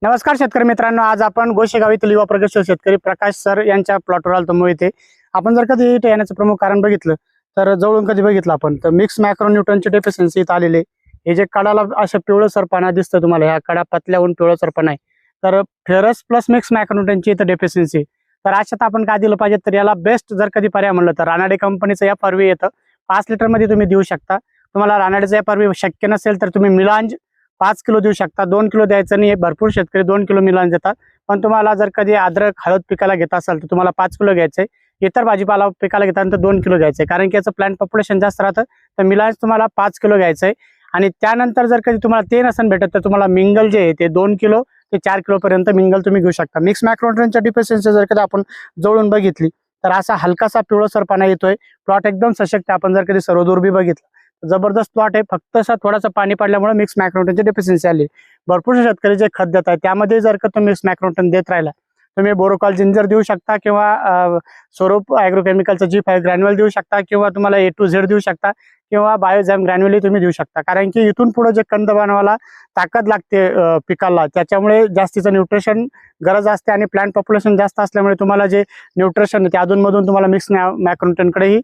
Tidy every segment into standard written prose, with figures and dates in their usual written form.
नमस्कार शेतकरी मित्रांनो, आज आपण गोशेगाव येथील युवा प्रगतशील शेतकरी प्रकाश सर यांच्या प्लॉटवर आलो. मुळे इथे आपण जर कधी इथे येण्याचं प्रमुख कारण बघितलं तर जवळून कधी बघितलं आपण तर मिक्स मॅक्रोन्यूट्रनची डेफिशियन्सी इथं आलेली आहे. हे जे कडाला अशा पिवळसरपणा दिसतं तुम्हाला, ह्या कडा पतल्याहून पिवळसरपणा आहे. तर फेरस प्लस मिक्स मॅक्रोन्यूट्रनची इथं डेफिशियन्सी. तर अशात आपण काय दिलं पाहिजे, तर याला बेस्ट जर कधी पर्याय म्हणलं तर रानाडे कंपनीचं FRV येतं. 5 लिटरमध्ये तुम्ही देऊ शकता. तुम्हाला रानाडेचं FRV शक्य नसेल तर तुम्ही मिलांज 5 किलो देऊ शकता. 2 किलो द्यायचं नाही. भरपूर शेतकरी 2 किलो मिलांज देतात. पण तुम्हाला जर कधी अद्रक हळद पिकाला घेत असाल तर तुम्हाला 5 किलो घ्यायचंय. इतर भाजीपाला पिकाला घेताना 2 किलो घ्यायचंय, कारण की याचं प्लांट पॉप्युलेशन जास्त राहतं. तर मिलांज तुम्हाला 5 किलो घ्यायचंय. आणि त्यानंतर जर कधी तुम्हाला ते नसेल भेटत तर तुम्हाला मिंगल जे आहे ते 2 किलो ते 4 किलो पर्यंत मिंगल तुम्ही घेऊ शकता. मिक्स मॅक्रोन्यूट्रनच्या डेफिशियन्सी जर कधी आपण जवळून बघितली तर असा हलकासा पिवळसरपणा येतोय. प्लॉट एकदम सशक्त. आपण जर कधी सर्वदूर बी बघितलं जबरदस्त प्लॉट आहे. फक्त असं थोडासा पाणी पडल्यामुळे मिक्स मॅक्रोन्यूट्रनची डेफिशियन्सी आली. भरपूर शेतकरी जे खत देत आहेत त्यामध्ये जर का तुम्ही मिक्स मॅक्रोन्यूट्रन देत राहिला, तुम्ही बोरोकॉल जिंजर देऊ शकता किंवा स्वरूप ॲग्रोकेमिकलचं G5 ग्रॅन्युअल देऊ शकता किंवा तुम्हाला A to Z देऊ शकता किंवा बायोझॅम ग्रॅन्युअली तुम्ही देऊ शकता. कारण की इथून पुढे जे कंद बनवायला ताकद लागते पिकाला, त्याच्यामुळे जास्तीचं न्यूट्रिशन गरज असते आणि प्लांट पॉप्युलेशन जास्त असल्यामुळे तुम्हाला जे न्यूट्रिशन ते अधूनमधून तुम्हाला मिक्स मॅक्रोन्यूट्रनकडेही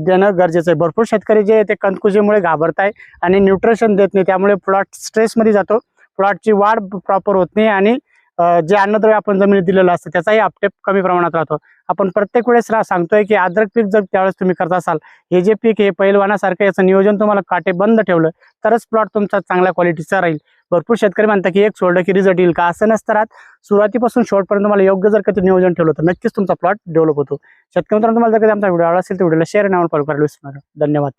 देणं गरजेचं आहे. भरपूर शेतकरी जे ते कंदकुजीमुळे घाबरताय आणि न्यूट्रिशन देत नाही, त्यामुळे प्लॉट स्ट्रेसमध्ये जातो. प्लॉटची वाढ प्रॉपर होत नाही आणि जे अन्नद्रव्य आपण जमिनीत दिलेलं असतं त्याचाही अपटेक कमी प्रमाणात राहतो. आपण प्रत्येक वेळेस सांगतोय की अद्रक पीक जर त्यावेळेस तुम्ही करत असाल, हे जे पीक हे पैलवानासारखं याचं नियोजन तुम्हाला काटे बंद ठेवलं तरच प्लॉट तुमचा चांगल्या क्वालिटीचा राहील. भरपूर शेतकरी म्हणतात की एक सोडलं की रिझल्ट येईल का, असं नसतं राहत. सुरुवातीपासून शेवटपर्यंत तुम्हाला योग्य जर कधी नियोजन ठेवलं तर नक्कीच तुमचा प्लॉट डेव्हलप होतो. शेतकरी मित्रांनो, तुम्हाला जर कधी आमचा व्हिडिओ आवडला असेल तर व्हिडिओला शेअर आणि कॉल करायला विसरू नका. धन्यवाद.